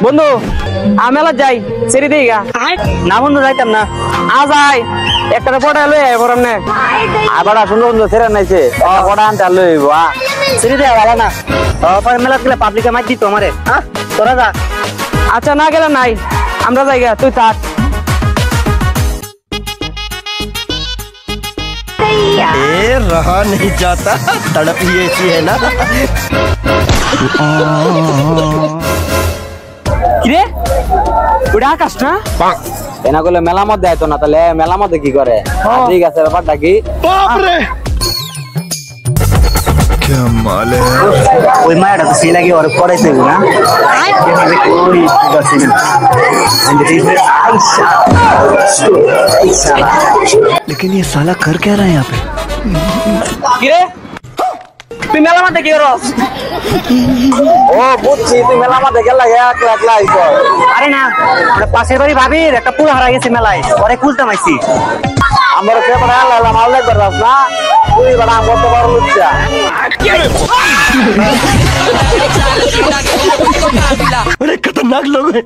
বন্ধু আমি মেলা যাই সেরি দেই গা না বন্ধু যাইতাম না যাই একটা পড়া লই আইবো আমনে আবার সুন্দর সুন্দর সেরা নাইছে পড়া আনতে লইব সেরি দেই ভালো না পরে মেলা গেলে পাবলিকে মাই দিত আমারে তোরা যা আচ্ছা না গেলে নাই আমরা যাইগা তুই থাক रहा नहीं जाता तड़प ही ऐसी है ना কিরে ওটা আকাশ না এনা করলে মেলা মধ্যে আইতো না তাহলে মেলা মধ্যে কি করে ঠিক আছে ব্যাপারটা কি क्या माल है ওই মায়েরা তো সেই লাগে ওর পড়াইছে না लेकिन ये साला कर क्या रहा है यहाँ पे কিরে তুই মেলা মধ্যে কি করস ও বুঝছি তুই মেলা মধ্যে গেলা একলা একলা আইছো আরে না পাশের বাড়ি ভাবির একটা পুরো হারা গেছে মেলায় ওরে খুঁজতে মাইছি আমার পেপার আল্লাহ মাল লাগবে না তুই বড় কত বড় লুচ্চা अरे खतरनाक लोग हैं